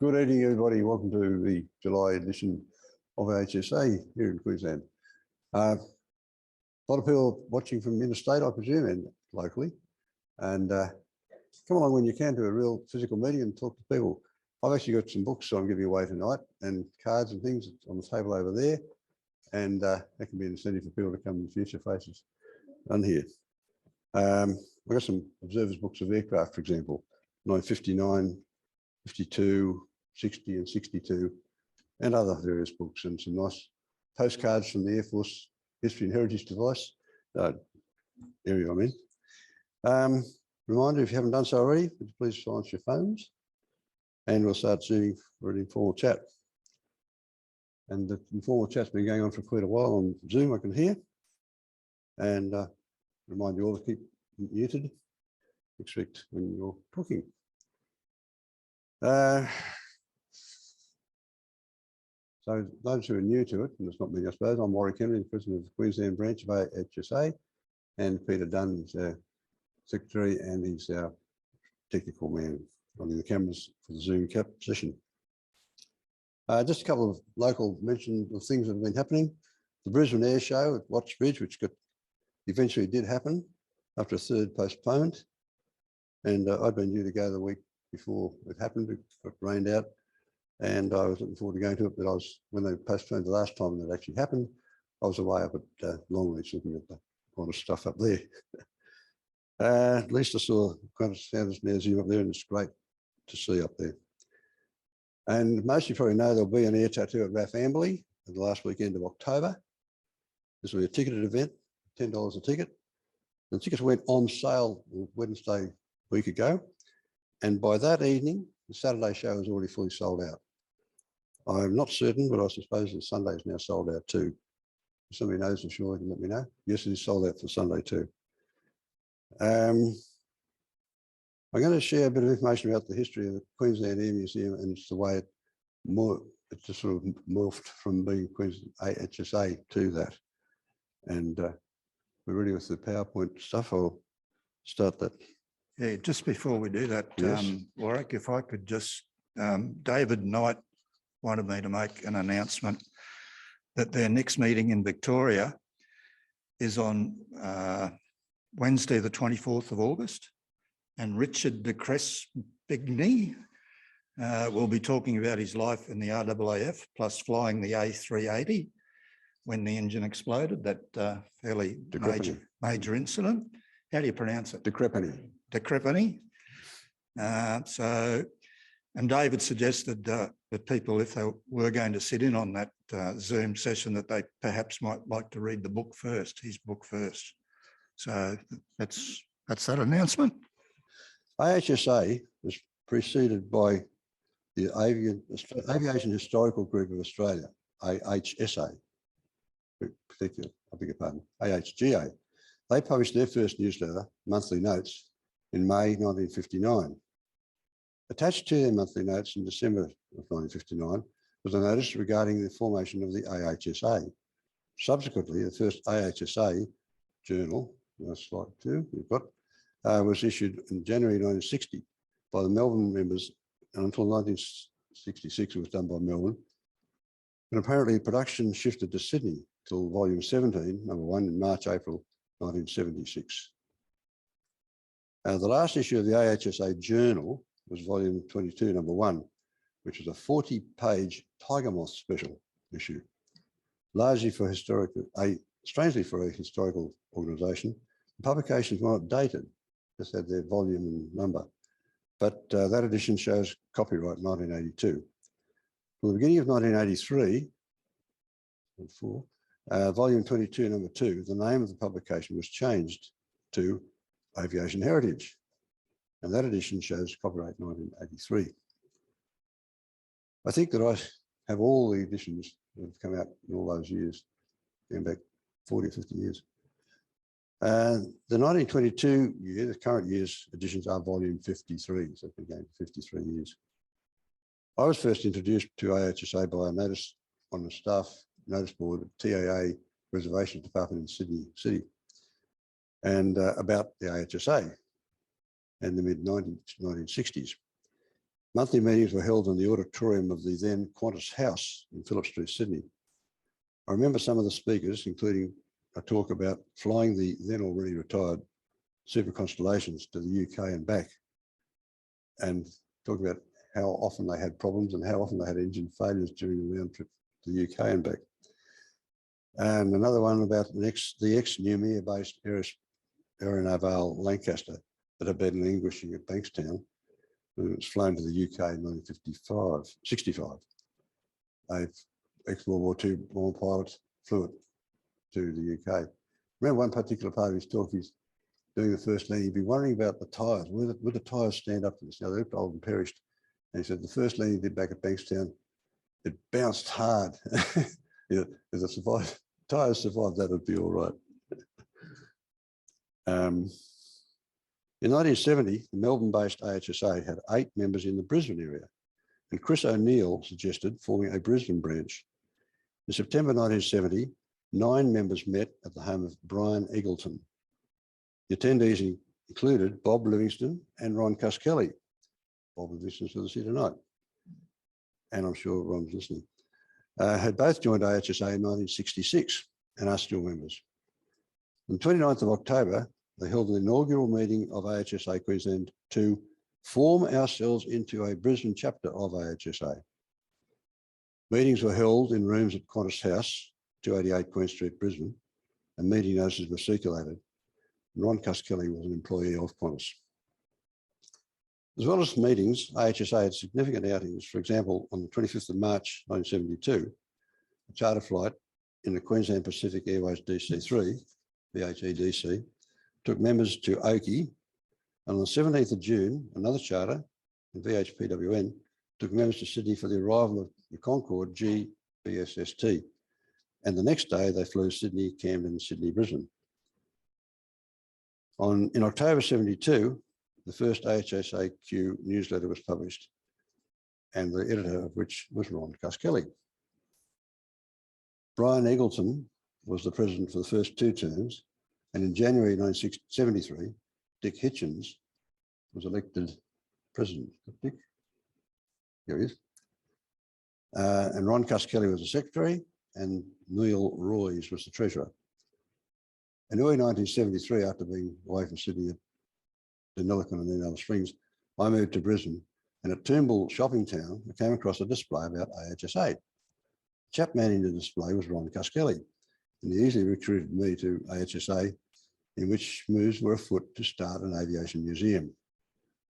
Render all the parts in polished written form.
Good evening, everybody. Welcome to the July edition of HSA here in Queensland. A lot of people watching from interstate, I presume, and locally. And come along when you can to a real physical meeting and talk to people. I've actually got some books I'm giving away tonight and cards and things on the table over there. And that can be an incentive for people to come in the future, faces on here. We've got some observers' books of aircraft, for example, 959, 52, 60 and 62, and other various books, and some nice postcards from the Air Force History and Heritage device area I'm in. Reminder, if you haven't done so already, would you please silence your phones, and we'll start zooming for an informal chat. And the informal chat's been going on for quite a while on Zoom, I can hear. And remind you all to keep muted, except when you're talking. So those who are new to it, and it's not me, I suppose, I'm Warwick Henry, the President of the Queensland branch of HSA, and Peter Dunn is our Secretary, and he's our technical man running the cameras for the Zoom cap session. Just a couple of local mentions of things that have been happening. The Brisbane Air Show at Watts Bridge, which eventually did happen after a third postponement. And I'd been due to go the week before it happened. It got rained out, and I was looking forward to going to it, but when they postponed the last time that actually happened, I was away up at Longreach looking at the kind of stuff up there. At least I saw Qantas Museum up there, and it's great to see up there. And most of you probably know there'll be an air tattoo at RAAF Amberley at the last weekend of October. This will be a ticketed event, $10 a ticket. The tickets went on sale Wednesday a week ago. And by that evening, the Saturday show is already fully sold out. I'm not certain, but I suppose the Sunday is now sold out too. If somebody knows for sure, you can let me know. Yes, it is sold out for Sunday too. I'm going to share a bit of information about the history of the Queensland Air Museum, and it's the way it just sort of morphed from being Queensland HSA to that. And we're ready with the PowerPoint stuff. I'll start that. Yeah, just before we do that, yes. Warwick, if I could just, David Knight wanted me to make an announcement that their next meeting in Victoria is on Wednesday, the 24th of August. And Richard de Crespigny will be talking about his life in the RAAF, plus flying the A380 when the engine exploded, that fairly major incident. How do you pronounce it? De Crespigny. De Crespigny. And David suggested that people, if they were going to sit in on that Zoom session, that they perhaps might like to read the book first, his book first. So that's that announcement. AHSA was preceded by the Aviation Historical Group of Australia, AHSA, particularly, I beg your pardon, AHGA. They published their first newsletter, Monthly Notes, in May 1959. Attached to their monthly notes in December of 1959 was a notice regarding the formation of the AHSA. Subsequently, the first AHSA journal, slide 2, we've got, was issued in January 1960 by the Melbourne members, and until 1966 it was done by Melbourne. And apparently production shifted to Sydney till volume 17, number 1, in March, April 1976. The last issue of the AHSA journal was volume 22, number 1, which was a 40-page Tiger Moth special issue, largely for strangely for a historical organisation. The publications were not dated, just had their volume and number, but that edition shows copyright 1982. From the beginning of 1983, volume 22, number 2, the name of the publication was changed to Aviation Heritage, and that edition shows copyright 1983. I think that I have all the editions that have come out in all those years, going back 40 or 50 years. The 1922 year, the current year's editions are volume 53, so it's been going for 53 years. I was first introduced to AHSA by a notice on the staff notice board at TAA Reservation Department in Sydney City, and about the AHSA in the mid-1960s. Monthly meetings were held in the auditorium of the then Qantas House in Phillip Street, Sydney. I remember some of the speakers, including a talk about flying the then already retired Super Constellations to the UK and back, and talk about how often they had problems and how often they had engine failures during the round trip to the UK and back. And another one about the ex-Noumea-based Aeronaval Lancaster that had been languishing at Bankstown when it was flown to the UK in 1965. A ex-World War II bomber pilot flew it to the UK. Remember one particular part of his talk, he's doing the first landing, he'd be worrying about the tyres. Would the tyres stand up to this? Now, they looked old and perished. And he said the first landing he did back at Bankstown, it bounced hard. You know, if the tyres survived, that would be all right. In 1970, the Melbourne-based AHSA had 8 members in the Brisbane area, and Chris O'Neill suggested forming a Brisbane branch. In September 1970, 9 members met at the home of Brian Eggleton. The attendees included Bob Livingston and Ron Cuskelly. Bob Livingston's with us here tonight, and I'm sure Ron's listening. Had both joined AHSA in 1966 and are still members. On the 29th of October, they held an inaugural meeting of AHSA Queensland to form ourselves into a Brisbane chapter of AHSA. Meetings were held in rooms at Qantas House, 288 Queen Street, Brisbane, and meeting notices were circulated. Ron Cuskelly was an employee of Qantas. As well as meetings, AHSA had significant outings. For example, on the 25th of March 1972, a charter flight in the Queensland Pacific Airways DC-3, VHE-DC, took members to Oakey, and on the 17th of June, another charter, in VHPWN, took members to Sydney for the arrival of the Concorde GBSST. And the next day, they flew Sydney, Camden, Sydney, Brisbane. In October 72, the first AHSAQ newsletter was published, and the editor of which was Ron Cuskelly. Brian Eggleton was the president for the first 2 terms, and in January 1973, Dick Hitchens was elected president. Dick? Here he is. And Ron Cuskelly was the secretary, and Neil Roys was the treasurer. In early 1973, after being away from Sydney at Deniliquin and then Alice Springs, I moved to Brisbane, and at Toombul Shopping Town, I came across a display about AHSA. The chap manning the display was Ron Cuskelly, and he easily recruited me to AHSA, in which moves were afoot to start an aviation museum,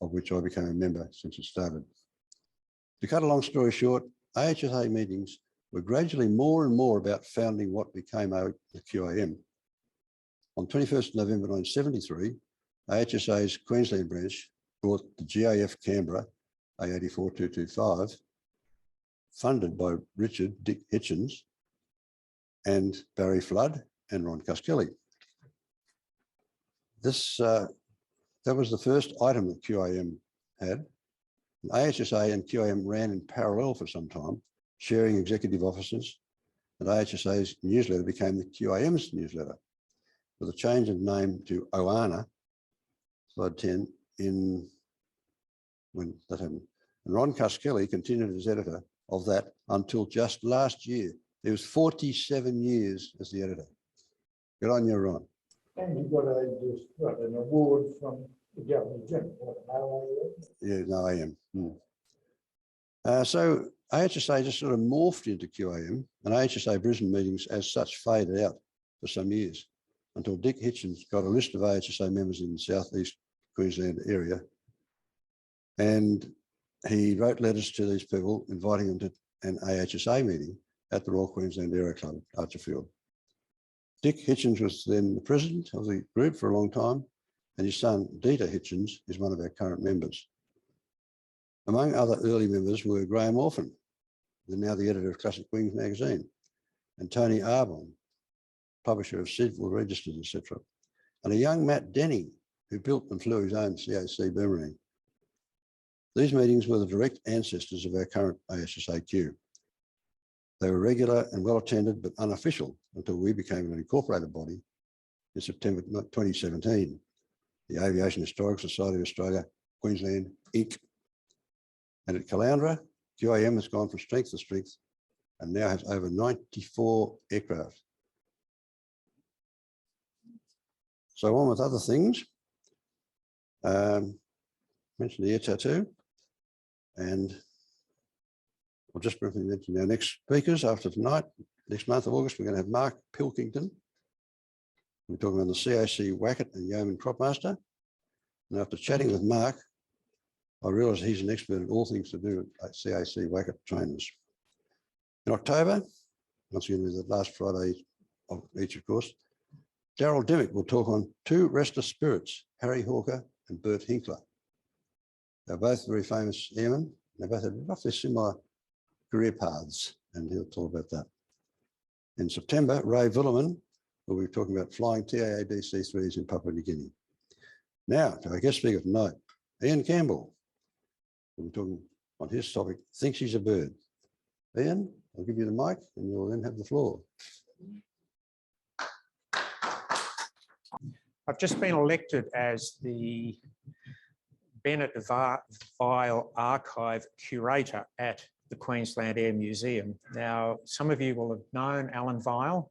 of which I became a member since it started. To cut a long story short, AHSA meetings were gradually more and more about founding what became the QAM. On 21st November 1973, AHSA's Queensland branch brought the GAF Canberra A84225, funded by Dick Hitchens and Barry Flood and Ron Cuskelly. That was the first item that QAM had. And AHSA and QAM ran in parallel for some time, sharing executive offices, and AHSA's newsletter became the QAM's newsletter, with a change of name to OANA, slide 10, when that happened. And Ron Cuskelly continued as editor of that until just last year. He was 47 years as the editor. Good on you, Ron. And you got an award from the Governor General. Yeah, no, I am. So AHSA just sort of morphed into QAM, and AHSA Brisbane meetings as such faded out for some years until Dick Hitchens got a list of AHSA members in the southeast Queensland area, and he wrote letters to these people inviting them to an AHSA meeting at the Royal Queensland Aero Club, Archerfield. Dick Hitchens was then the president of the group for a long time, and his son, Dieter Hitchens, is one of our current members. Among other early members were Graham Orphan, now the editor of Classic Wings magazine, and Tony Arbon, publisher of Civil Registers, etc., and a young Matt Denning, who built and flew his own CAC boomerang. These meetings were the direct ancestors of our current AHSAQ. They were regular and well attended, but unofficial until we became an incorporated body in September 2017, the Aviation Historical Society of Australia, Queensland, Inc. And at Caloundra, QAM has gone from strength to strength and now has over 94 aircraft. So on with other things. Mentioned the air tattoo, and I'll just briefly mention our next speakers after tonight. Next month of August, we're going to have Mark Pilkington. We're talking about the CAC Wacket and Yeoman Cropmaster. And after chatting with Mark, I realised he's an expert in all things to do with CAC Wacket trainers. In October, once again, with the last Friday of each, of course, Daryl Dimmick will talk on two restless spirits, Harry Hawker and Bert Hinkler. They're both very famous airmen. They both have roughly similar career paths, and he'll talk about that. In September, Ray Villerman will be talking about flying TAA DC-3s in Papua New Guinea. Now, to our guest speaker tonight, Ian Campbell will be talking on his topic, Thinks He's a Bird. Ian, I'll give you the mic and you'll then have the floor. I've just been elected as the Bennett Vile Archive Curator at the Queensland Air Museum. Now, some of you will have known Alan Vile,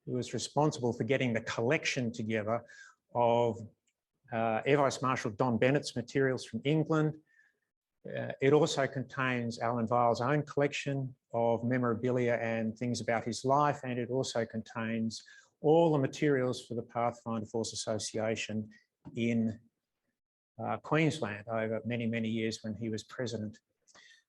who was responsible for getting the collection together of Air Vice Marshal Don Bennett's materials from England. It also contains Alan Vile's own collection of memorabilia and things about his life, and it also contains all the materials for the Pathfinder Force Association in Queensland over many, many years when he was president.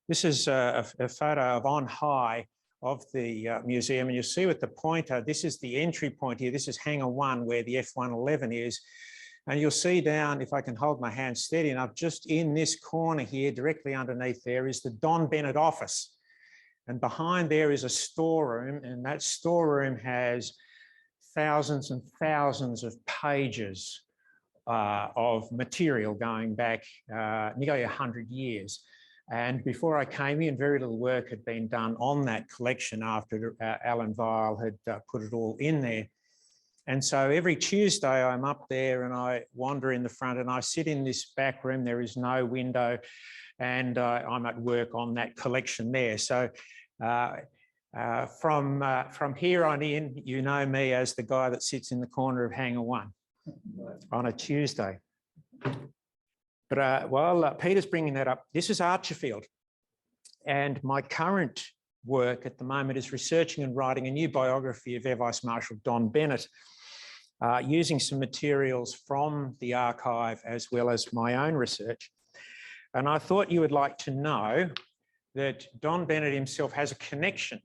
This is a photo of on high of the museum, and you'll see with the pointer, this is the entry point here. This is Hangar 1 where the F-111 is. And you'll see down, if I can hold my hand steady enough, just in this corner here, directly underneath there is the Don Bennett office. And behind there is a storeroom, and that storeroom has thousands and thousands of pages of material going back nearly 100 years. And before I came in, very little work had been done on that collection after Alan Vile had put it all in there. And so every Tuesday I'm up there and I wander in the front and I sit in this back room. There is no window, and I'm at work on that collection there. So from here on in, you know me as the guy that sits in the corner of Hangar 1 on a Tuesday. But while Peter's bringing that up, this is Archerfield. And my current work at the moment is researching and writing a new biography of Air Vice Marshal Don Bennett, using some materials from the archive as well as my own research. And I thought you would like to know that Don Bennett himself has a connection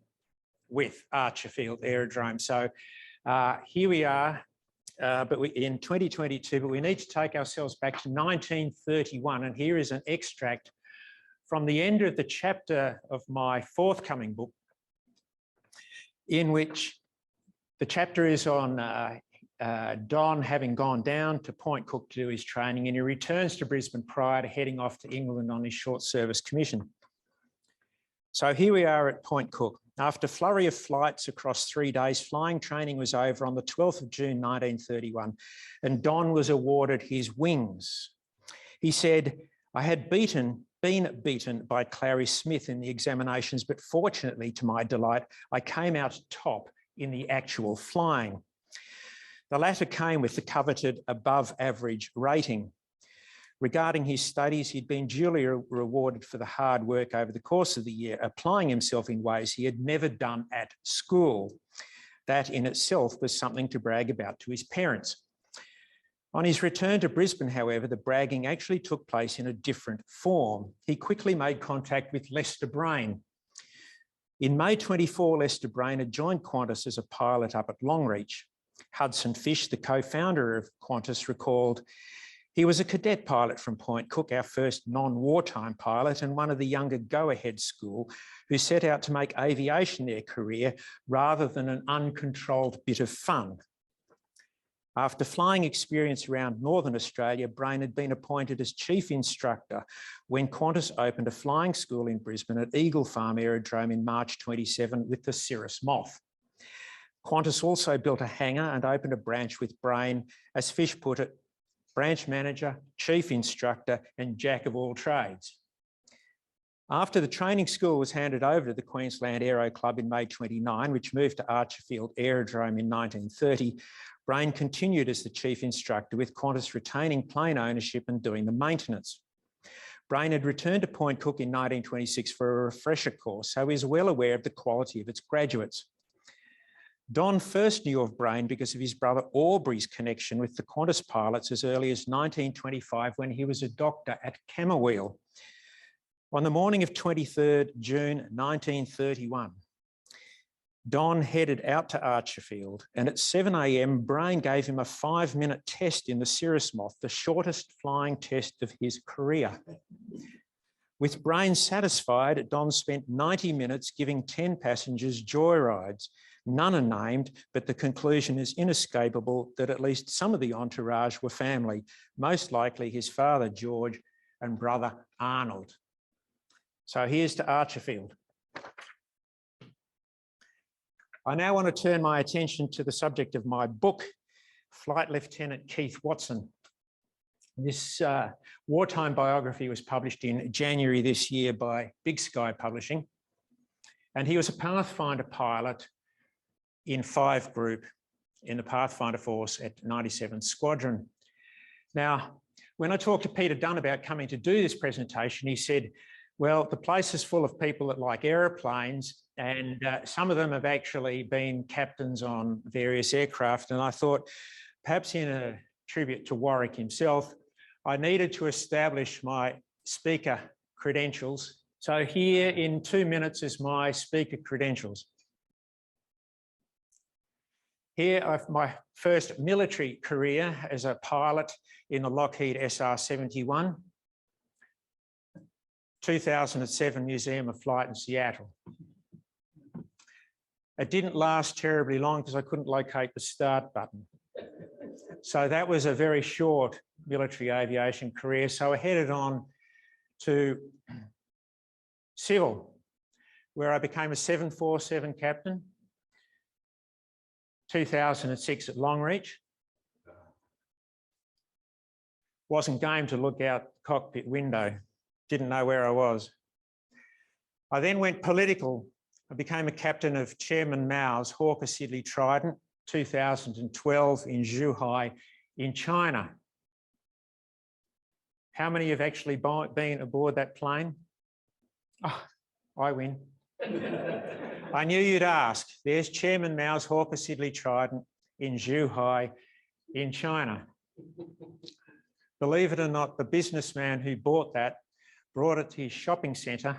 with Archerfield Aerodrome. So here we are, but in 2022, but we need to take ourselves back to 1931. And here is an extract from the end of the chapter of my forthcoming book, in which the chapter is on Don having gone down to Point Cook to do his training, and he returns to Brisbane prior to heading off to England on his short service commission. So here we are at Point Cook. After a flurry of flights across 3 days, flying training was over on the 12th of June, 1931, and Don was awarded his wings. He said, I had been beaten by Clary Smith in the examinations, but fortunately, to my delight, I came out top in the actual flying. The latter came with the coveted above average rating. Regarding his studies, he'd been duly rewarded for the hard work over the course of the year, applying himself in ways he had never done at school. That in itself was something to brag about to his parents. On his return to Brisbane, however, the bragging actually took place in a different form. He quickly made contact with Lester Brain. In May 24, Lester Brain had joined Qantas as a pilot up at Longreach. Hudson Fish, the co-founder of Qantas, recalled, he was a cadet pilot from Point Cook, our first non-wartime pilot, and one of the younger go-ahead school who set out to make aviation their career rather than an uncontrolled bit of fun. After flying experience around Northern Australia, Brain had been appointed as chief instructor when Qantas opened a flying school in Brisbane at Eagle Farm Aerodrome in March 27 with the Cirrus Moth. Qantas also built a hangar and opened a branch with Brain, as Fish put it, branch manager, chief instructor, and jack of all trades. After the training school was handed over to the Queensland Aero Club in May 29, which moved to Archerfield Aerodrome in 1930, Brain continued as the chief instructor, with Qantas retaining plane ownership and doing the maintenance. Brain had returned to Point Cook in 1926 for a refresher course, so he was well aware of the quality of its graduates. Don first knew of Brain because of his brother Aubrey's connection with the Qantas pilots as early as 1925, when he was a doctor at Campbell. On the morning of 23rd June 1931, Don headed out to Archerfield, and at 7 a.m, Brain gave him a 5-minute test in the Cirrus Moth, the shortest flying test of his career. With Brain satisfied, Don spent 90 minutes giving 10 passengers joyrides. None are named, but the conclusion is inescapable that at least some of the entourage were family, most likely his father, George, and brother, Arnold. So here's to Archerfield. I now want to turn my attention to the subject of my book, Flight Lieutenant Keith Watson. This wartime biography was published in January this year by Big Sky Publishing, and he was a Pathfinder pilot in 5 Group in the Pathfinder Force at 97 Squadron. Now, when I talked to Peter Dunn about coming to do this presentation, he said, well, the place is full of people that like aeroplanes, and some of them have actually been captains on various aircraft. And I thought, perhaps in a tribute to Warwick himself, I needed to establish my speaker credentials. So here in 2 minutes is my speaker credentials. Here, my first military career as a pilot in the Lockheed SR-71. 2007 Museum of Flight in Seattle. It didn't last terribly long because I couldn't locate the start button. So that was a very short military aviation career. So I headed on to civil, where I became a 747 captain, 2006 at Longreach. Wasn't game to look out the cockpit window. Didn't know where I was. I then went political. I became a captain of Chairman Mao's Hawker Siddeley Trident, 2012 in Zhuhai in China. How many have actually been aboard that plane? Oh, I win. I knew you'd ask. There's Chairman Mao's Hawker Siddeley Trident in Zhuhai in China. Believe it or not, the businessman who bought that brought it to his shopping centre,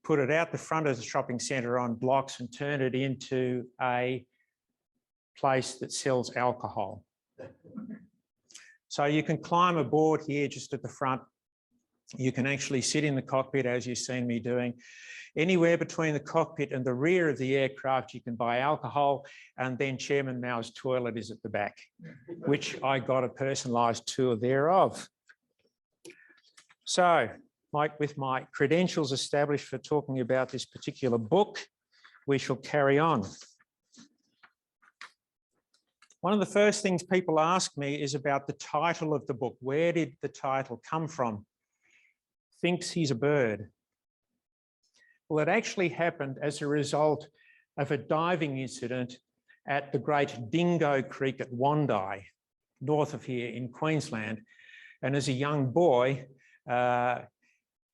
put it out the front of the shopping centre on blocks and turned it into a place that sells alcohol. So you can climb aboard here just at the front. You can actually sit in the cockpit as you've seen me doing. Anywhere between the cockpit and the rear of the aircraft, you can buy alcohol, and then Chairman Mao's toilet is at the back, which I got a personalised tour thereof. So, with my credentials established for talking about this particular book, we shall carry on. One of the first things people ask me is about the title of the book. Where did the title come from? Thinks he's a bird. Well, it actually happened as a result of a diving incident at the Great Dingo Creek at Wandai, north of here in Queensland. And as a young boy,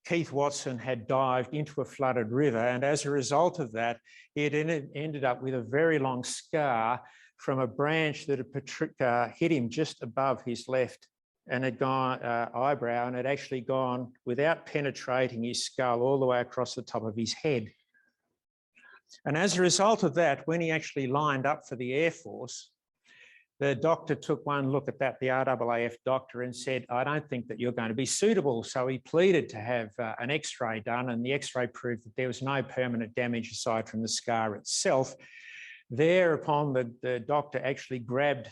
Keith Watson had dived into a flooded river, and as a result of that, he had ended up with a very long scar from a branch that had hit him just above his left and had gone eyebrow, and had actually gone without penetrating his skull all the way across the top of his head. And as a result of that, when he actually lined up for the Air Force, the doctor took one look at that, the RAAF doctor, and said, I don't think that you're going to be suitable. So he pleaded to have an X-ray done, and the X-ray proved that there was no permanent damage aside from the scar itself. Thereupon, the doctor actually grabbed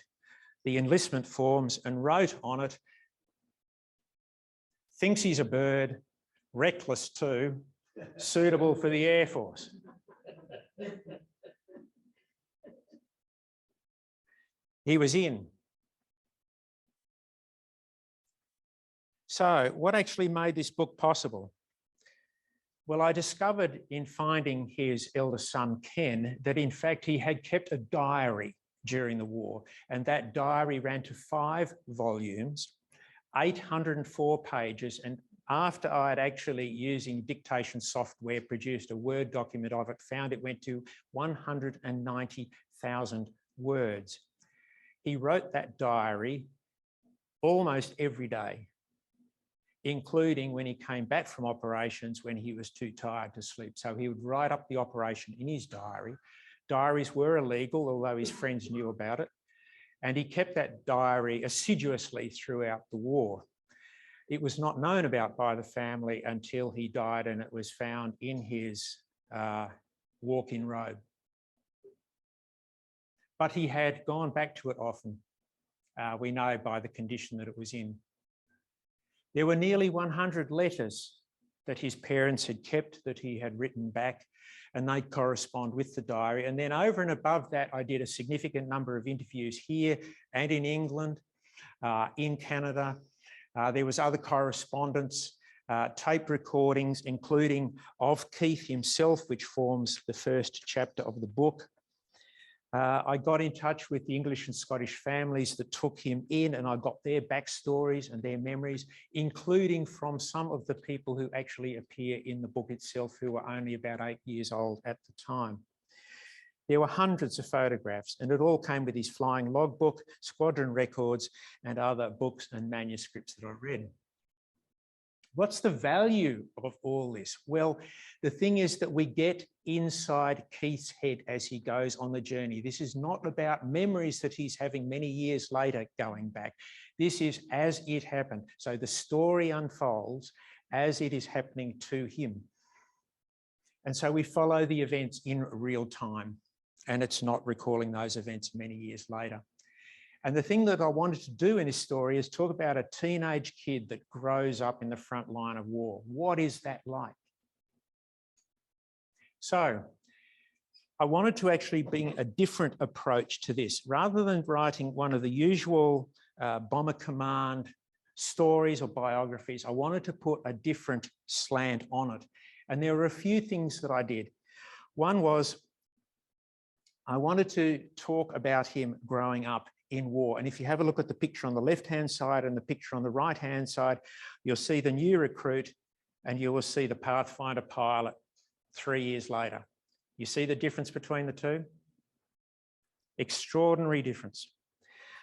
the enlistment forms and wrote on it, thinks he's a bird, reckless too, suitable for the Air Force. He was in. So what actually made this book possible? Well, I discovered in finding his eldest son, Ken, that in fact he had kept a diary during the war, and that diary ran to 5 volumes, 804 pages, and after I had actually, using dictation software, produced a Word document of it, found it went to 190,000 words. He wrote that diary almost every day, including when he came back from operations when he was too tired to sleep. So he would write up the operation in his diary. Diaries were illegal, although his friends knew about it. And he kept that diary assiduously throughout the war. It was not known about by the family until he died, and it was found in his walk-in robe. But he had gone back to it often. We know by the condition that it was in. There were nearly 100 letters that his parents had kept that he had written back, and they correspond with the diary. And then over and above that, I did a significant number of interviews here and in England, in Canada. There was other correspondence, tape recordings, including of Keith himself, which forms the first chapter of the book. I got in touch with the English and Scottish families that took him in, and I got their backstories and their memories, including from some of the people who actually appear in the book itself, who were only about 8 years old at the time. There were hundreds of photographs, and it all came with his flying logbook, squadron records, and other books and manuscripts that I read. What's the value of all this? Well, the thing is that we get inside Keith's head as he goes on the journey. This is not about memories that he's having many years later going back. This is as it happened. So the story unfolds as it is happening to him. And so we follow the events in real time, and it's not recalling those events many years later. And the thing that I wanted to do in this story is talk about a teenage kid that grows up in the front line of war. What is that like? So I wanted to actually bring a different approach to this. Rather than writing one of the usual bomber command stories or biographies, I wanted to put a different slant on it. And there were a few things that I did. One was I wanted to talk about him growing up in war. And if you have a look at the picture on the left-hand side and the picture on the right-hand side, you'll see the new recruit and you will see the Pathfinder pilot 3 years later. You see the difference between the two? Extraordinary difference.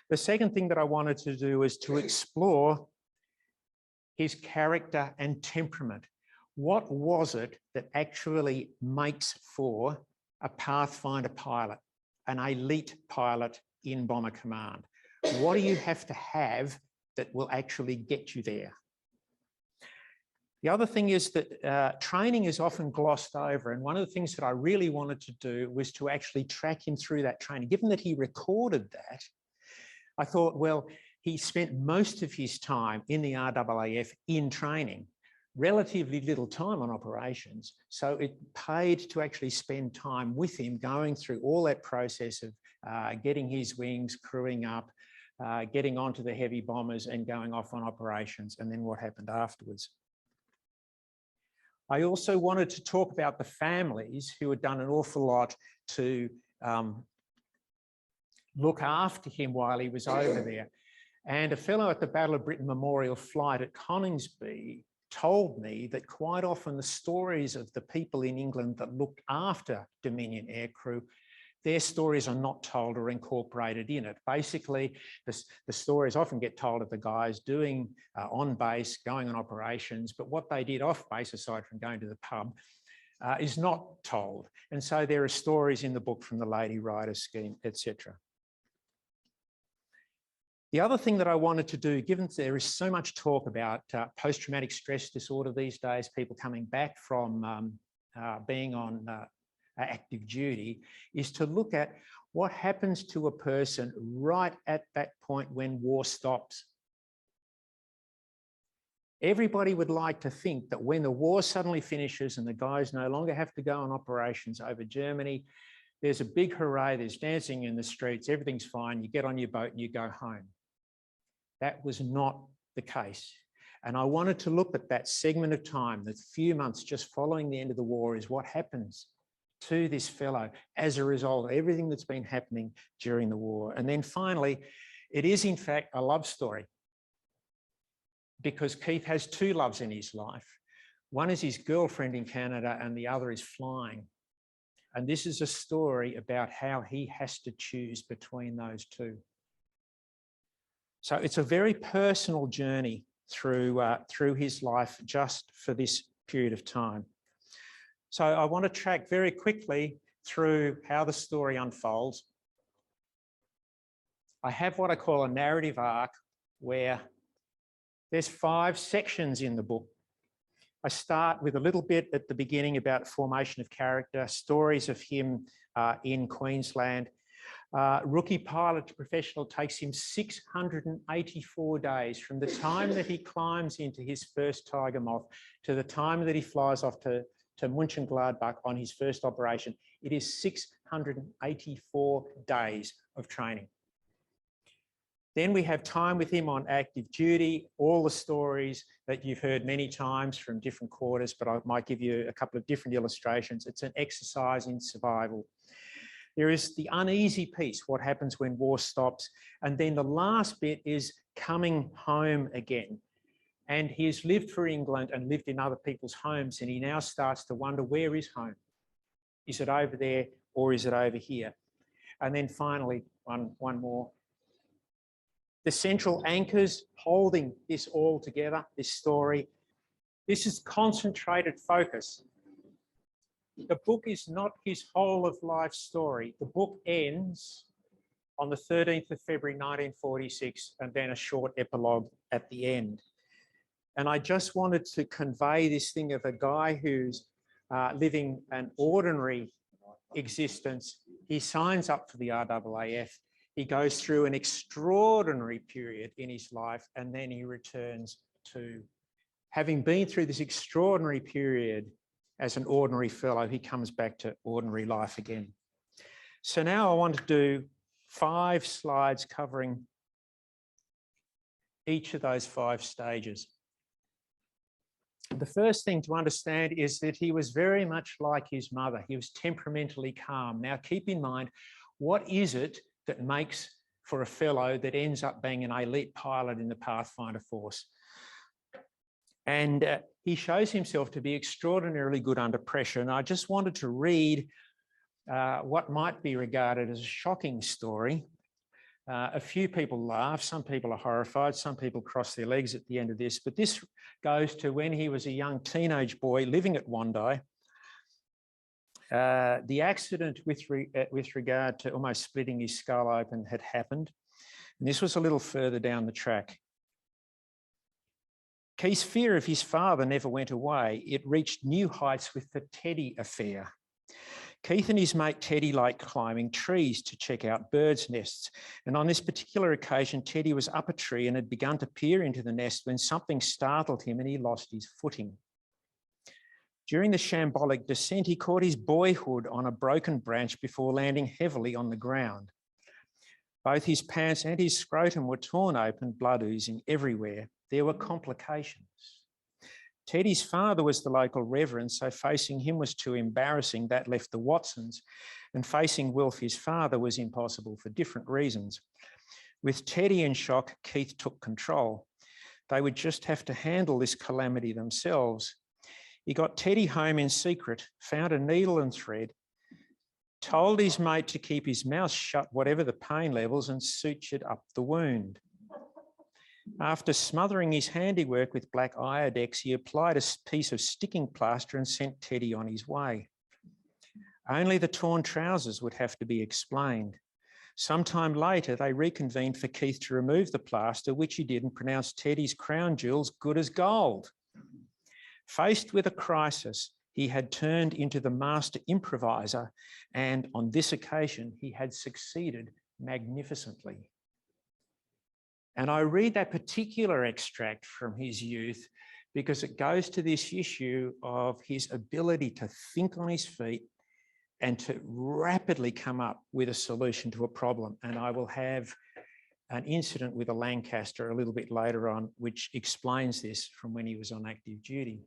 The second thing that I wanted to do is to explore his character and temperament. What was it that actually makes for a Pathfinder pilot, an elite pilot in Bomber Command? What do you have to have that will actually get you there? The other thing is that training is often glossed over, and one of the things that I really wanted to do was to actually track him through that training. Given that he recorded that, I thought, well, he spent most of his time in the RAAF in training, relatively little time on operations. So it paid to actually spend time with him, going through all that process of getting his wings, crewing up, getting onto the heavy bombers and going off on operations, and then what happened afterwards. I also wanted to talk about the families who had done an awful lot to look after him while he was over there. And a fellow at the Battle of Britain Memorial Flight at Coningsby told me that quite often the stories of the people in England that looked after Dominion aircrew, their stories are not told or incorporated in it. Basically, the stories often get told of the guys doing on base, going on operations, but what they did off base, aside from going to the pub, is not told. And so there are stories in the book from the Lady Rider scheme, etc. The other thing that I wanted to do, given there is so much talk about post-traumatic stress disorder these days, people coming back from being on active duty, is to look at what happens to a person right at that point when war stops. Everybody would like to think that when the war suddenly finishes and the guys no longer have to go on operations over Germany, there's a big hooray, there's dancing in the streets, everything's fine, you get on your boat and you go home. That was not the case. And I wanted to look at that segment of time, the few months just following the end of the war, is what happens to this fellow as a result of everything that's been happening during the war. And then finally, it is in fact a love story, because Keith has two loves in his life. One is his girlfriend in Canada and the other is flying. And this is a story about how he has to choose between those two. So it's a very personal journey through his life just for this period of time. So I want to track very quickly through how the story unfolds. I have what I call a narrative arc where there's 5 sections in the book. I start with a little bit at the beginning about formation of character, stories of him in Queensland. Rookie pilot to professional takes him 684 days from the time that he climbs into his first Tiger Moth to the time that he flies off to Mönchengladbach on his first operation. It is 684 days of training. Then we have time with him on active duty, all the stories that you've heard many times from different quarters, but I might give you a couple of different illustrations. It's an exercise in survival. There is the uneasy piece, what happens when war stops. And then the last bit is coming home again. And he's lived for England and lived in other people's homes, and he now starts to wonder, where is home? Is it over there or is it over here? And then finally, one more. The central anchors holding this all together, this story. This is concentrated focus. The book is not his whole of life story. The book ends on the 13th of February, 1946, and then a short epilogue at the end. And I just wanted to convey this thing of a guy who's living an ordinary existence. He signs up for the RAAF. He goes through an extraordinary period in his life, and then he returns to, having been through this extraordinary period as an ordinary fellow, he comes back to ordinary life again. So now I want to do 5 slides covering each of those 5 stages. The first thing to understand is that he was very much like his mother. He was temperamentally calm. Now, keep in mind, what is it that makes for a fellow that ends up being an elite pilot in the Pathfinder force? And he shows himself to be extraordinarily good under pressure. And I just wanted to read what might be regarded as a shocking story. A few people laugh, some people are horrified, some people cross their legs at the end of this, but this goes to when he was a young teenage boy living at Wandai. The accident with regard to almost splitting his skull open had happened, and this was a little further down the track. Keith's fear of his father never went away. It reached new heights with the Teddy affair. Keith and his mate Teddy liked climbing trees to check out birds' nests. And on this particular occasion, Teddy was up a tree and had begun to peer into the nest when something startled him and he lost his footing. During the shambolic descent, he caught his boyhood on a broken branch before landing heavily on the ground. Both his pants and his scrotum were torn open, blood oozing everywhere. There were complications. Teddy's father was the local reverend, so facing him was too embarrassing. That left the Watsons, and facing Wilf, his father, was impossible for different reasons. With Teddy in shock, Keith took control. They would just have to handle this calamity themselves. He got Teddy home in secret, found a needle and thread, told his mate to keep his mouth shut, whatever the pain levels, and sutured up the wound. After smothering his handiwork with black iodex, he applied a piece of sticking plaster and sent Teddy on his way. Only the torn trousers would have to be explained. Sometime later, they reconvened for Keith to remove the plaster, which he did, and pronounced Teddy's crown jewels good as gold. Faced with a crisis, he had turned into the master improviser, and on this occasion, he had succeeded magnificently. And I read that particular extract from his youth because it goes to this issue of his ability to think on his feet and to rapidly come up with a solution to a problem. And I will have an incident with a Lancaster a little bit later on, which explains this from when he was on active duty.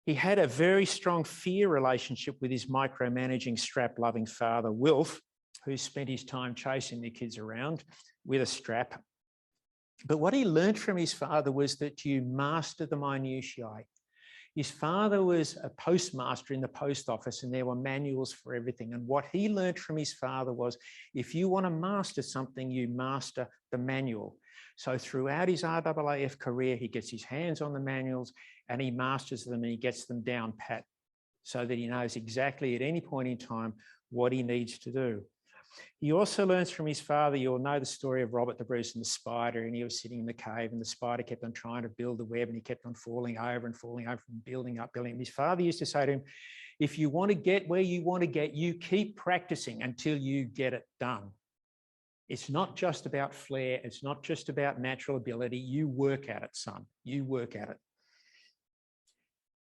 He had a very strong fear relationship with his micromanaging, strap-loving father, Wilf, who spent his time chasing the kids around with a strap. But what he learned from his father was that you master the minutiae. His father was a postmaster in the post office, and there were manuals for everything. And what he learned from his father was, if you want to master something, you master the manual. So throughout his RAAF career, he gets his hands on the manuals and he masters them and he gets them down pat so that he knows exactly at any point in time what he needs to do. He also learns from his father. You'll know the story of Robert the Bruce and the spider, and he was sitting in the cave and the spider kept on trying to build the web and he kept on falling over and building up. And his father used to say to him, if you want to get where you want to get, you keep practicing until you get it done. It's not just about flair. It's not just about natural ability. You work at it, son. You work at it.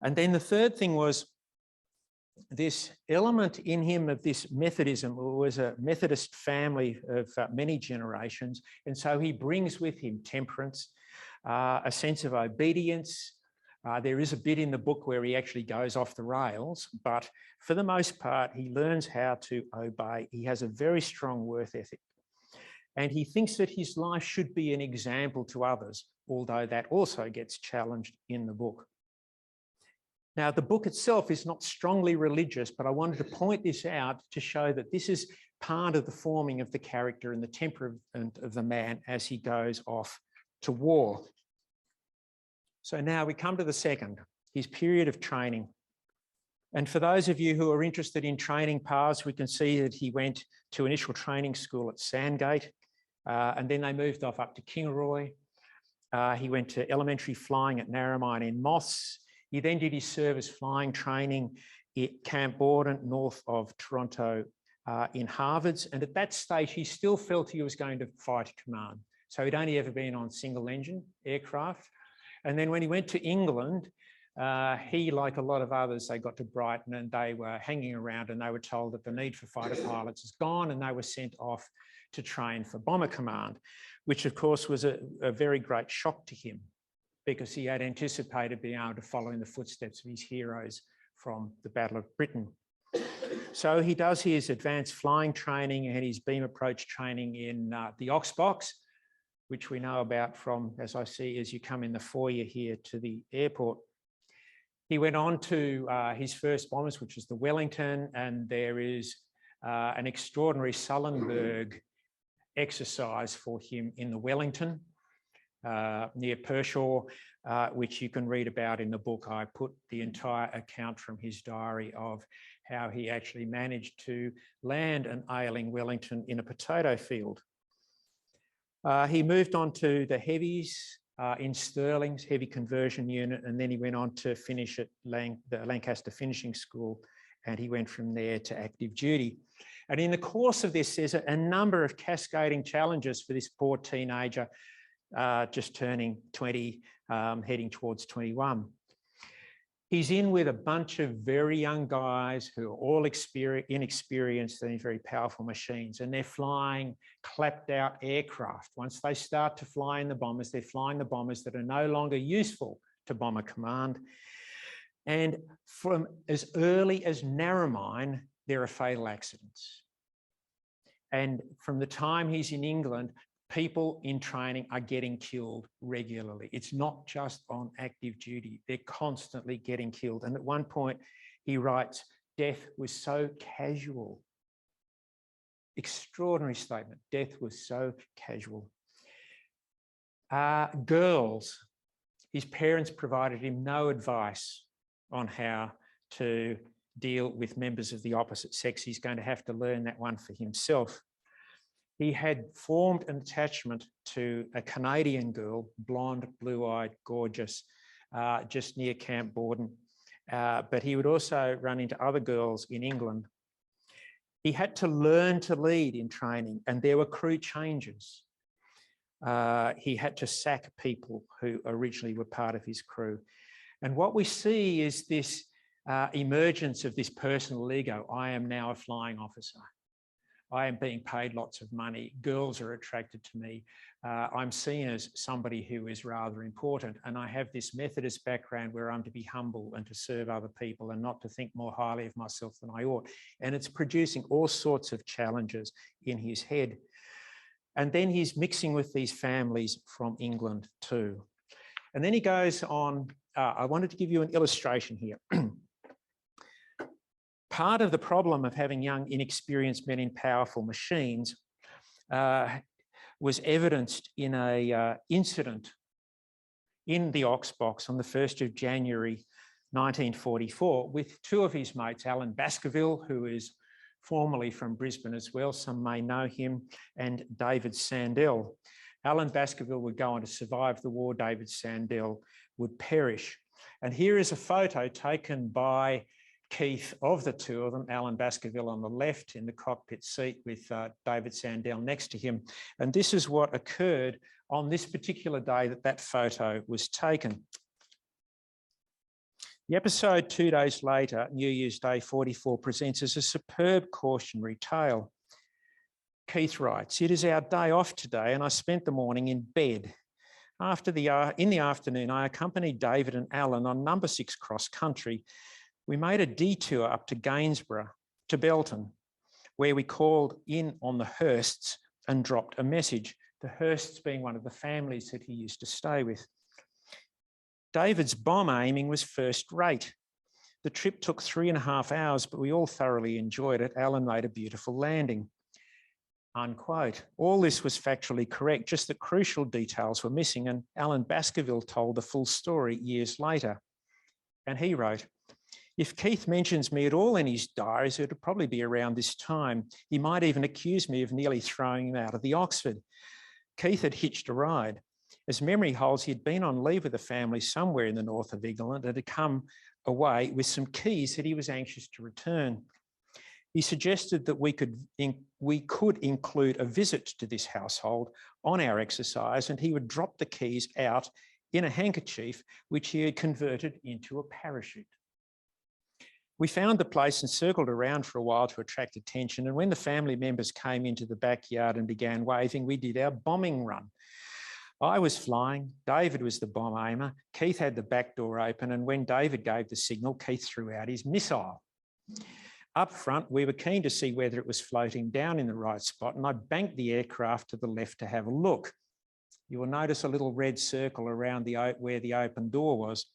And then the third thing was this element in him of this Methodism. It was a Methodist family of many generations. And so he brings with him temperance, a sense of obedience. There is a bit in the book where he actually goes off the rails, but for the most part, he learns how to obey. He has a very strong work ethic. And he thinks that his life should be an example to others, although that also gets challenged in the book. Now, the book itself is not strongly religious, but I wanted to point this out to show that this is part of the forming of the character and the temperament of the man as he goes off to war. So now we come to the second, his period of training. And for those of you who are interested in training paths, we can see that he went to initial training school at Sandgate, and then they moved off up to Kingaroy. He went to elementary flying at Narromine in Moss. He then did his service flying training at Camp Borden, north of Toronto, in Harvards. And at that stage, he still felt he was going to fight command. So he'd only ever been on single engine aircraft. And then when he went to England, he, like a lot of others, they got to Brighton and they were hanging around and they were told that the need for fighter pilots is gone, and they were sent off to train for bomber command, which of course was a very great shock to him, because he had anticipated being able to follow in the footsteps of his heroes from the Battle of Britain. So he does his advanced flying training and his beam approach training in the Oxbox, which we know about from, as I see, as you come in the foyer here to the airport. He went on to his first bombers, which is the Wellington, and there is an extraordinary Sullenberg exercise for him in the Wellington, near Pershore, which you can read about in the book. I put the entire account from his diary of how he actually managed to land an ailing Wellington in a potato field. He moved on to the heavies in Stirling's heavy conversion unit, and then he went on to finish at the Lancaster Finishing School, and he went from there to active duty. And in the course of this, there's a number of cascading challenges for this poor teenager, just turning 20, heading towards 21. He's in with a bunch of very young guys who are all inexperienced and very powerful machines, and they're flying clapped out aircraft. Once they start to fly in the bombers, they're flying the bombers that are no longer useful to bomber command. And from as early as Narromine, there are fatal accidents. And from the time he's in England, people in training are getting killed regularly. It's not just on active duty. They're constantly getting killed. And at one point he writes, death was so casual. Extraordinary statement. Death was so casual. Girls, his parents provided him no advice on how to deal with members of the opposite sex. He's going to have to learn that one for himself. He had formed an attachment to a Canadian girl, blonde, blue-eyed, gorgeous, just near Camp Borden. But he would also run into other girls in England. He had to learn to lead in training, and there were crew changes. He had to sack people who originally were part of his crew. And what we see is this emergence of this personal ego. I am now a flying officer. I am being paid lots of money. Girls are attracted to me. I'm seen as somebody who is rather important. And I have this Methodist background where I'm to be humble and to serve other people and not to think more highly of myself than I ought. And it's producing all sorts of challenges in his head. And then he's mixing with these families from England too. And then he goes on, I wanted to give you an illustration here. Part of the problem of having young, inexperienced men in powerful machines was evidenced in an incident in the Ox Box on the 1st of January 1944 with two of his mates, Alan Baskerville, who is formerly from Brisbane as well, some may know him, and David Sandell. Alan Baskerville would go on to survive the war. David Sandell would perish. And here is a photo taken by Keith of the two of them, Alan Baskerville on the left in the cockpit seat with David Sandell next to him. And this is what occurred on this particular day that that photo was taken. The episode 2 days later, New Year's Day 44, presents us a superb cautionary tale. Keith writes, "It is our day off today and I spent the morning in bed. In the afternoon, I accompanied David and Alan on number 6 cross country. We made a detour up to Gainsborough, to Belton, where we called in on the Hursts and dropped a message." The Hursts being one of the families that he used to stay with. David's bomb aiming was first rate. The trip took 3.5 hours, but we all thoroughly enjoyed it. Alan made a beautiful landing. Unquote. All this was factually correct, just that crucial details were missing, and Alan Baskerville told the full story years later. And he wrote, "If Keith mentions me at all in his diaries, it would probably be around this time. He might even accuse me of nearly throwing him out of the Oxford. Keith had hitched a ride. As memory holds, he had been on leave with a family somewhere in the north of England and had come away with some keys that he was anxious to return. He suggested that we could include a visit to this household on our exercise, and he would drop the keys out in a handkerchief, which he had converted into a parachute. We found the place and circled around for a while to attract attention, and when the family members came into the backyard and began waving, we did our bombing run. I was flying, David was the bomb aimer, Keith had the back door open, and when David gave the signal, Keith threw out his missile. Up front, we were keen to see whether it was floating down in the right spot, and I banked the aircraft to the left to have a look. You will notice a little red circle around where the open door was.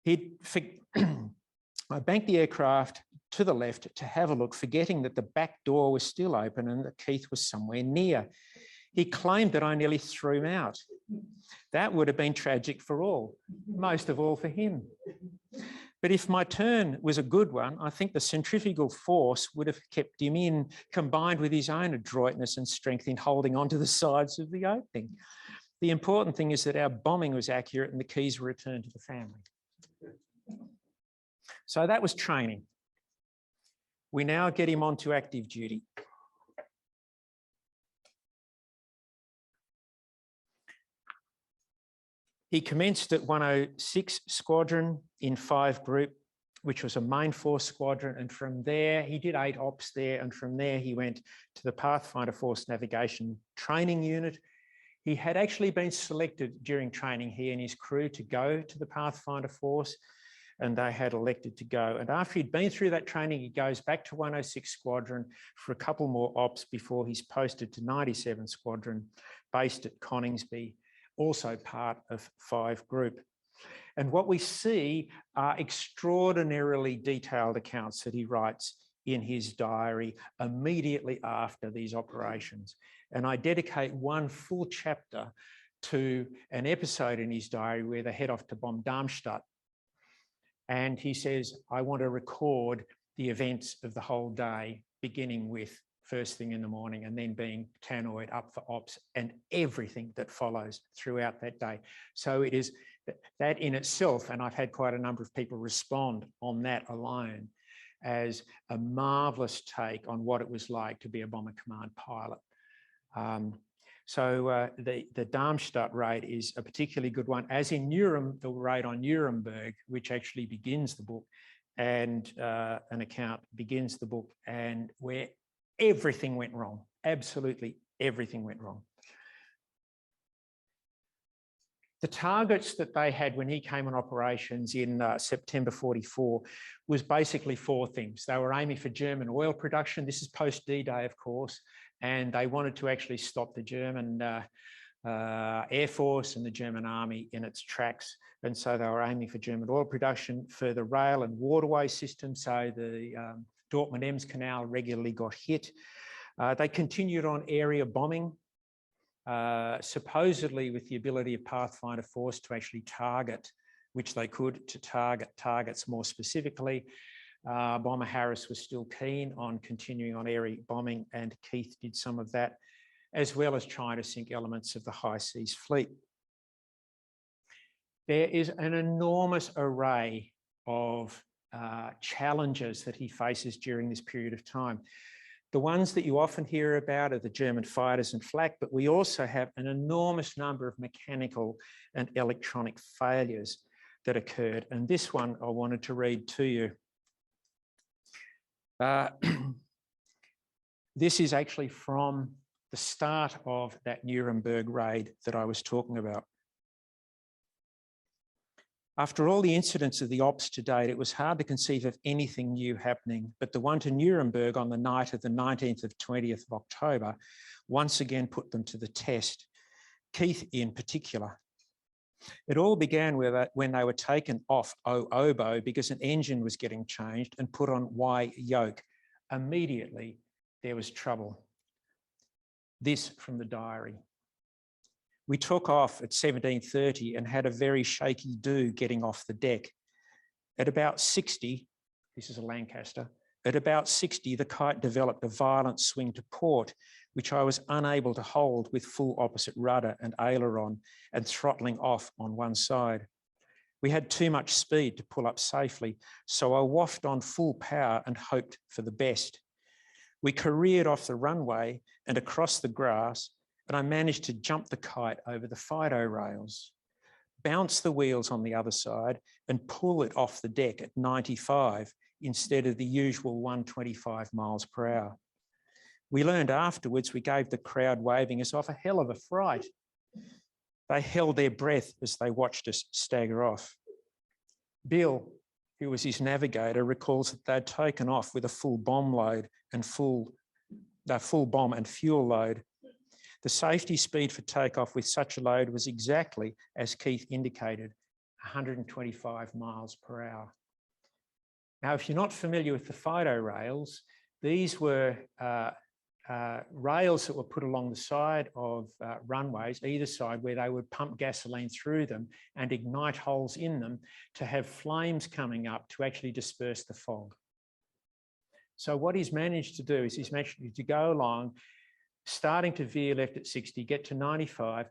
I banked the aircraft to the left to have a look, forgetting that the back door was still open and that Keith was somewhere near. He claimed that I nearly threw him out. That would have been tragic for all, most of all for him. But if my turn was a good one, I think the centrifugal force would have kept him in, combined with his own adroitness and strength in holding onto the sides of the opening. The important thing is that our bombing was accurate and the keys were returned to the family. So that was training. We now get him onto active duty. He commenced at 106 Squadron in 5 Group, which was a main force squadron. And from there, he did 8 ops there. And from there, he went to the Pathfinder Force Navigation Training Unit. He had actually been selected during training, he and his crew, to go to the Pathfinder Force, and they had elected to go. And after he'd been through that training, he goes back to 106 Squadron for a couple more ops before he's posted to 97 Squadron, based at Coningsby, also part of 5 Group. And what we see are extraordinarily detailed accounts that he writes in his diary immediately after these operations. And I dedicate one full chapter to an episode in his diary where they head off to bomb Darmstadt. And he says, I want to record the events of the whole day, beginning with first thing in the morning and then being tannoyed up for ops and everything that follows throughout that day. So it is that in itself, and I've had quite a number of people respond on that alone, as a marvellous take on what it was like to be a Bomber Command pilot. The Darmstadt raid is a particularly good one, as in the raid on Nuremberg, which actually begins the book, and an account begins the book, and where everything went wrong, absolutely everything went wrong. The targets that they had when he came on operations in September 44 was basically 4 things. They were aiming for German oil production. This is post D-Day, of course, and they wanted to actually stop the German Air Force and the German Army in its tracks. And so they were aiming for German oil production, for the rail and waterway system. So the Dortmund-Ems Canal regularly got hit. They continued on area bombing, supposedly with the ability of Pathfinder force to actually target, which they could, to target targets more specifically. Bomber Harris was still keen on continuing on area bombing, and Keith did some of that, as well as trying to sink elements of the High Seas Fleet. There is an enormous array of challenges that he faces during this period of time. The ones that you often hear about are the German fighters and flak, but we also have an enormous number of mechanical and electronic failures that occurred. And this one I wanted to read to you. This is actually from the start of that Nuremberg raid that I was talking about. After all the incidents of the ops to date, it was hard to conceive of anything new happening, but the one to Nuremberg on the night of the 19th of 20th of October once again put them to the test, Keith in particular. It all began when they were taken off Oboe because an engine was getting changed and put on Y yoke. Immediately, there was trouble. This from the diary. We took off at 17:30 and had a very shaky do getting off the deck. At about 60, this is a Lancaster, at about 60, the kite developed a violent swing to port, which I was unable to hold with full opposite rudder and aileron and throttling off on one side. We had too much speed to pull up safely, so I wafted on full power and hoped for the best. We careered off the runway and across the grass, and I managed to jump the kite over the Fido rails, bounce the wheels on the other side, and pull it off the deck at 95 instead of the usual 125 miles per hour. We learned afterwards we gave the crowd waving us off a hell of a fright. They held their breath as they watched us stagger off. Bill, who was his navigator, recalls that they'd taken off with a full bomb load and full bomb and fuel load. The safety speed for takeoff with such a load was exactly, as Keith indicated, 125 miles per hour. Now, if you're not familiar with the Fido rails, these were rails that were put along the side of runways, either side, where they would pump gasoline through them and ignite holes in them to have flames coming up to actually disperse the fog. So what he's managed to do is he's managed to go along, starting to veer left at 60, get to 95,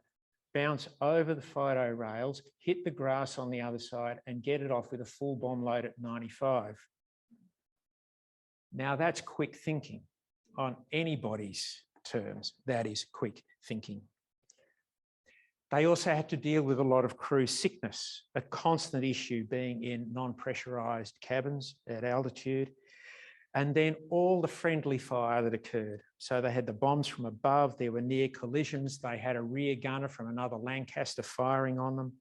bounce over the Fido rails, hit the grass on the other side, and get it off with a full bomb load at 95. Now that's quick thinking. On anybody's terms, that is quick thinking. They also had to deal with a lot of crew sickness, a constant issue being in non-pressurised cabins at altitude, and then all the friendly fire that occurred. So they had the bombs from above, there were near collisions, they had a rear gunner from another Lancaster firing on them.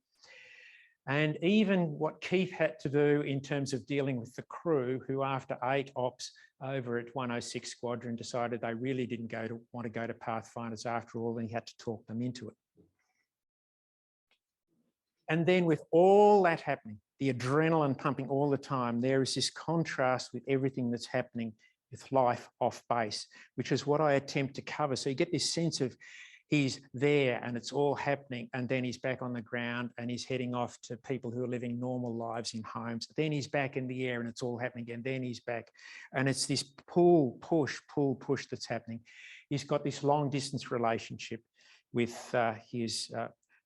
And even what Keith had to do in terms of dealing with the crew, who after 8 ops over at 106 Squadron decided they really didn't want to go to Pathfinders after all, and he had to talk them into it. And then with all that happening, the adrenaline pumping all the time, there is this contrast with everything that's happening with life off base, which is what I attempt to cover. So you get this sense of he's there and it's all happening, and then he's back on the ground and he's heading off to people who are living normal lives in homes. Then he's back in the air and it's all happening again. Then he's back. And it's this pull, push that's happening. He's got this long distance relationship with his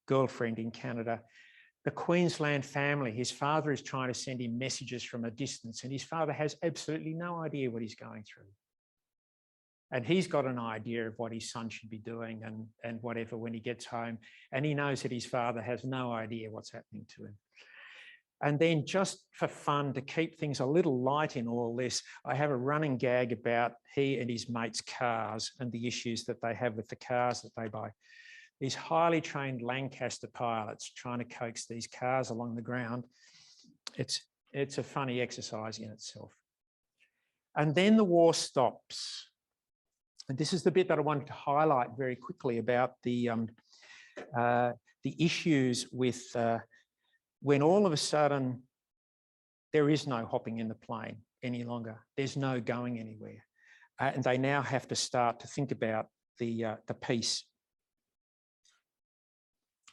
girlfriend in Canada. The Queensland family, his father is trying to send him messages from a distance, and his father has absolutely no idea what he's going through. And he's got an idea of what his son should be doing and whatever when he gets home. And he knows that his father has no idea what's happening to him. And then just for fun, to keep things a little light in all this, I have a running gag about he and his mates' cars and the issues that they have with the cars that they buy. These highly trained Lancaster pilots trying to coax these cars along the ground. It's a funny exercise in itself. And then the war stops. And this is the bit that I wanted to highlight very quickly about the issues with when all of a sudden there is no hopping in the plane any longer. There's no going anywhere. And they now have to start to think about the peace.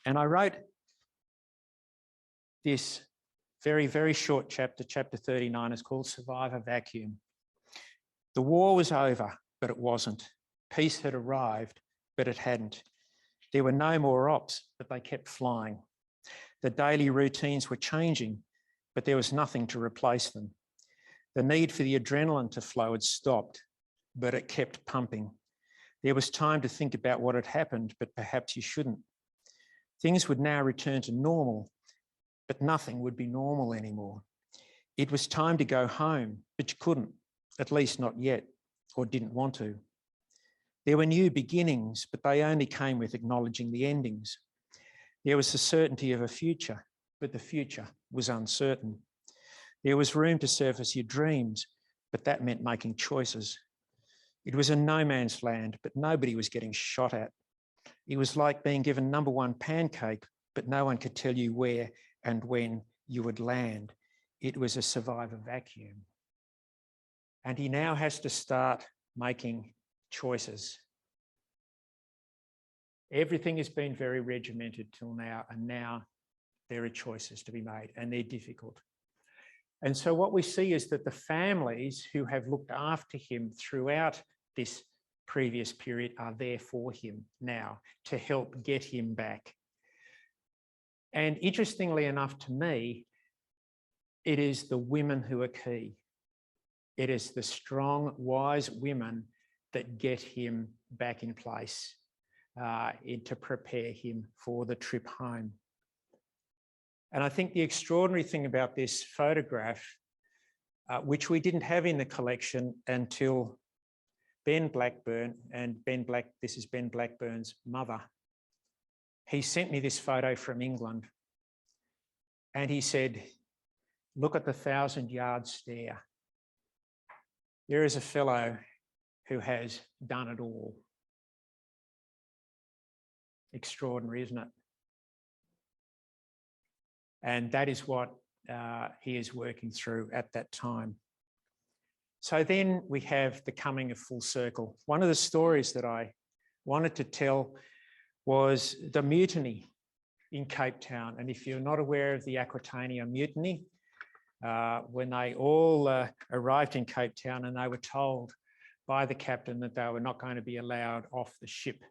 And I wrote this very, very short chapter, chapter 39, is called Survivor Vacuum. The war was over, but it wasn't. Peace had arrived, but it hadn't. There were no more ops, but they kept flying. The daily routines were changing, but there was nothing to replace them. The need for the adrenaline to flow had stopped, but it kept pumping. There was time to think about what had happened, but perhaps you shouldn't. Things would now return to normal, but nothing would be normal anymore. It was time to go home, but you couldn't, at least not yet, or didn't want to. There were new beginnings, but they only came with acknowledging the endings. There was the certainty of a future, but the future was uncertain. There was room to surface your dreams, but that meant making choices. It was a no man's land, but nobody was getting shot at. It was like being given number one pancake, but no one could tell you where and when you would land. It was a survivor vacuum. And he now has to start making choices. Everything has been very regimented till now, and now there are choices to be made, and they're difficult. And so what we see is that the families who have looked after him throughout this previous period are there for him now to help get him back. And interestingly enough to me, it is the women who are key. It is the strong, wise women that get him back in place to prepare him for the trip home. And I think the extraordinary thing about this photograph, which we didn't have in the collection until Ben Blackburn, and this is Ben Blackburn's mother. He sent me this photo from England, and he said, look at the 1,000-yard stare. There is a fellow who has done it all. Extraordinary, isn't it? And that is what he is working through at that time. So then we have the coming of full circle. One of the stories that I wanted to tell was the mutiny in Cape Town. And if you're not aware of the Aquitania mutiny, when they all arrived in Cape Town and they were told by the captain that they were not going to be allowed off the ship.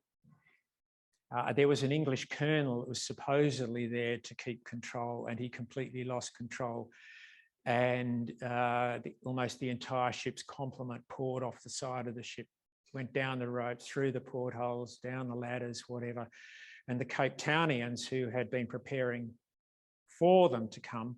There was an English colonel that was supposedly there to keep control, and he completely lost control. And almost the entire ship's complement poured off the side of the ship, went down the rope, through the portholes, down the ladders, whatever. And the Cape Townians, who had been preparing for them to come,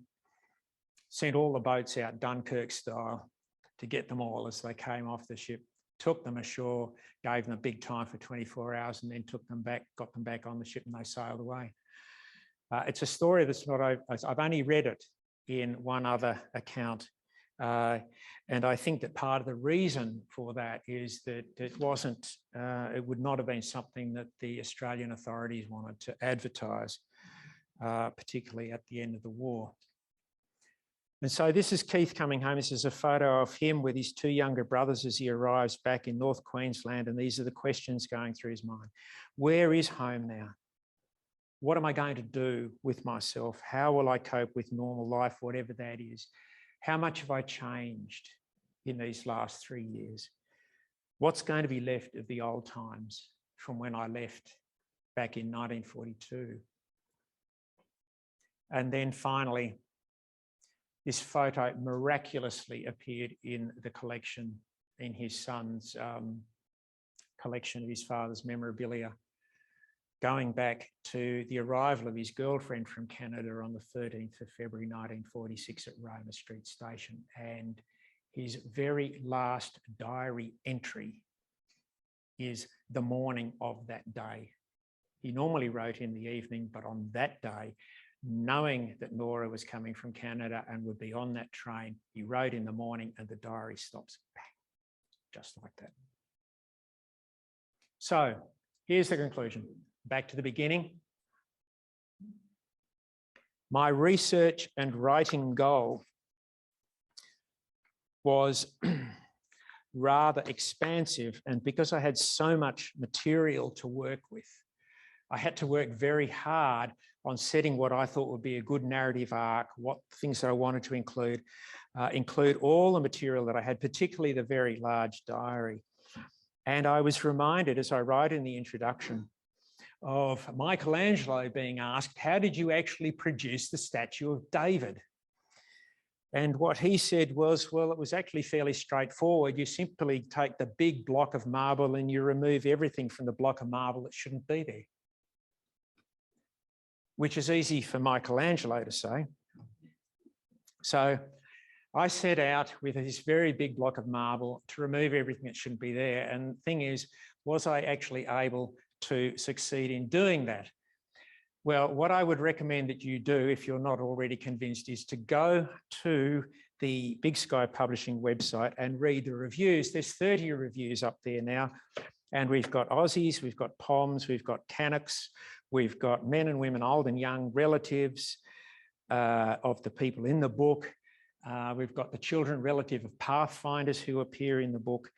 sent all the boats out Dunkirk style to get them all as they came off the ship, took them ashore, gave them a big time for 24 hours, and then took them back, got them back on the ship, and they sailed away. It's a story that's not, I've only read it in one other account. And I think that part of the reason for that is that it wasn't, it would not have been something that the Australian authorities wanted to advertise, particularly at the end of the war. And so this is Keith coming home. This is a photo of him with his two younger brothers as he arrives back in North Queensland. And these are the questions going through his mind. Where is home now? What am I going to do with myself? How will I cope with normal life, whatever that is? How much have I changed in these last 3 years? What's going to be left of the old times from when I left back in 1942? And then finally, this photo miraculously appeared in the collection, in his son's collection of his father's memorabilia. going back to the arrival of his girlfriend from Canada on the 13th of February 1946 at Roma Street Station. And his very last diary entry is the morning of that day. He normally wrote in the evening, but on that day, knowing that Norah was coming from Canada and would be on that train, he wrote in the morning and the diary stops, bang, just like that. So here's the conclusion. Back to the beginning. My research and writing goal was rather expansive, and because I had so much material to work with, I had to work very hard on setting what I thought would be a good narrative arc, what things that I wanted to include all the material that I had, particularly the very large diary. And I was reminded, as I write in the introduction, of Michelangelo being asked, how did you actually produce the statue of David? And what he said was, well, it was actually fairly straightforward. You simply take the big block of marble and you remove everything from the block of marble that shouldn't be there. Which is easy for Michelangelo to say. So I set out with this very big block of marble to remove everything that shouldn't be there. And the thing is, was I actually able to succeed in doing that? Well, what I would recommend that you do, if you're not already convinced, is to go to the Big Sky Publishing website and read the reviews. There's 30 reviews up there now. And we've got Aussies, we've got Poms, we've got Canucks, we've got men and women, old and young, relatives of the people in the book. We've got the children relative of Pathfinders who appear in the book.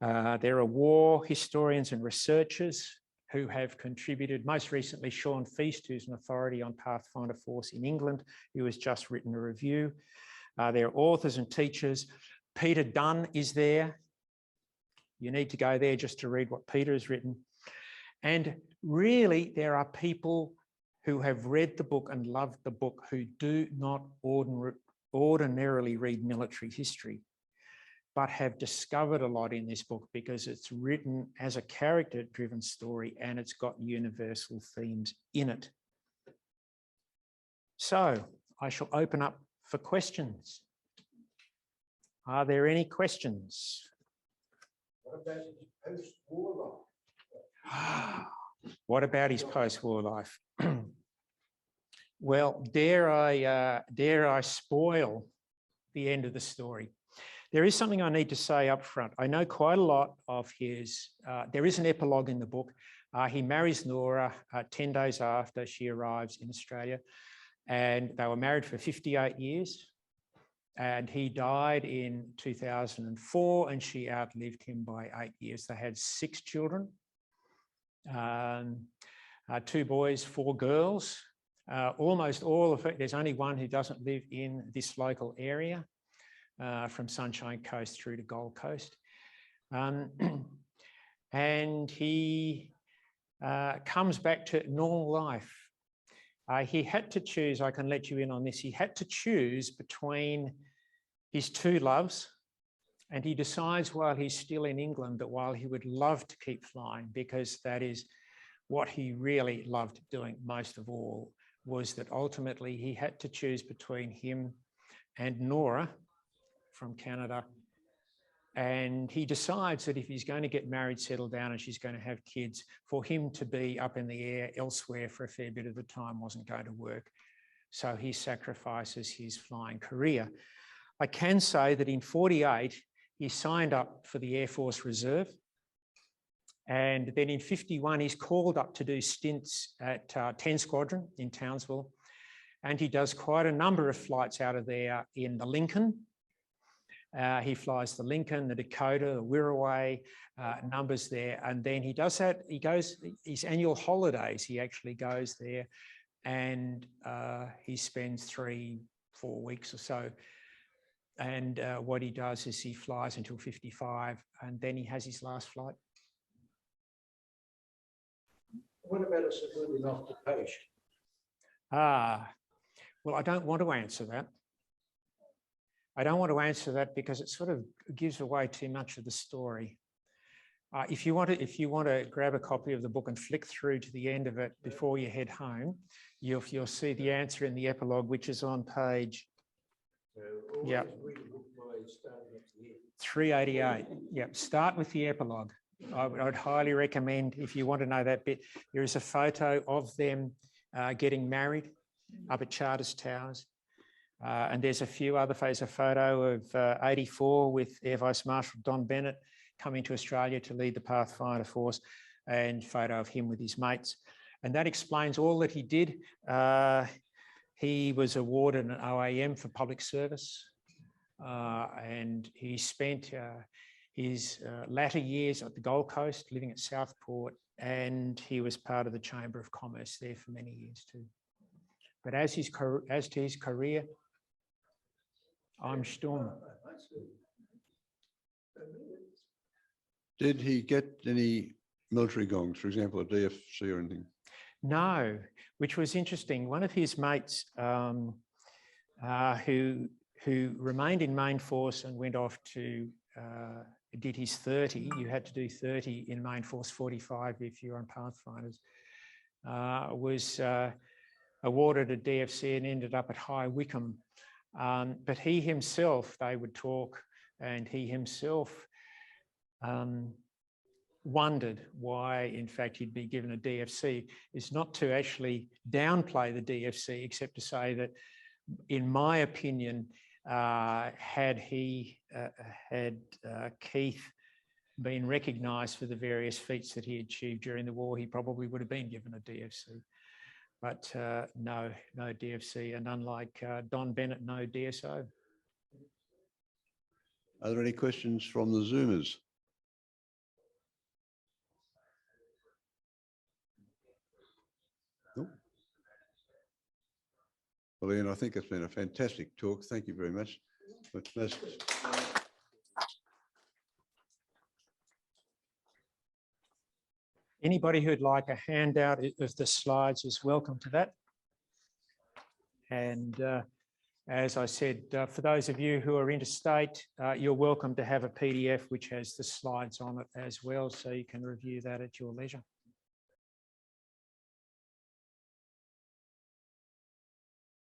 There are war historians and researchers who have contributed. Most recently, Sean Feast, who's an authority on Pathfinder Force in England, who has just written a review. There are authors and teachers. Peter Dunn is there. You need to go there just to read what Peter has written. And really, there are people who have read the book and loved the book who do not ordinarily read military history, but have discovered a lot in this book because it's written as a character-driven story and it's got universal themes in it. So I shall open up for questions. Are there any questions? What about his post-war life? What about his post-war life? Well, dare I spoil the end of the story? There is something I need to say up front. I know quite a lot of his, there is an epilogue in the book. He marries Norah 10 days after she arrives in Australia, and they were married for 58 years. And he died in 2004 and she outlived him by 8 years. They had 6 children, 2 boys, 4 girls. Almost all of it, there's only one who doesn't live in this local area, from Sunshine Coast through to Gold Coast. And he comes back to normal life. He had to choose, I can let you in on this, he had to choose between his 2 loves, and he decides while he's still in England that while he would love to keep flying, because that is what he really loved doing most of all, was that ultimately he had to choose between him and Norah from Canada. And he decides that if he's going to get married, settle down, and she's going to have kids, for him to be up in the air elsewhere for a fair bit of the time wasn't going to work. So he sacrifices his flying career. I can say that in 48, he signed up for the Air Force Reserve. And then in 51, he's called up to do stints at 10 Squadron in Townsville. And he does quite a number of flights out of there in the Lincoln. He flies the Lincoln, the Dakota, the Wirraway, numbers there. And then he does that, he goes, his annual holidays, he actually goes there and he spends 3-4 weeks or so. And what he does is he flies until 55 and then he has his last flight. What about a civilian occupation? Well, I don't want to answer that. I don't want to answer that because it sort of gives away too much of the story. If you want to grab a copy of the book and flick through to the end of it before you head home, you'll see the answer in the epilogue, which is on page 388. Yep, start with the epilogue. I'd highly recommend, if you want to know that bit. There is a photo of them getting married up at Charters Towers. And there's a few other photos, a photo of 84 with Air Vice Marshal Don Bennett coming to Australia to lead the Pathfinder force, and photo of him with his mates. And that explains all that he did. He was awarded an OAM for public service, and he spent his latter years at the Gold Coast, living at Southport, and he was part of the Chamber of Commerce there for many years too. But as to his career, I'm Sturm. Did he get any military gongs, for example, a DFC or anything? No, which was interesting. One of his mates who remained in main force and went off to did his 30. You had to do 30 in main force, 45 if you're on Pathfinders. Was awarded a DFC and ended up at High Wycombe. But he himself, they would talk, and he himself wondered why, in fact, he'd be given a DFC. Is not to actually downplay the DFC, except to say that, in my opinion, had Keith been recognised for the various feats that he achieved during the war, he probably would have been given a DFC. But no DFC, and unlike Don Bennett, no DSO. Are there any questions from the Zoomers? No? Well, Ian, I think it's been a fantastic talk. Thank you very much. Anybody who'd like a handout of the slides is welcome to that. And as I said, for those of you who are interstate, you're welcome to have a PDF which has the slides on it as well, so you can review that at your leisure.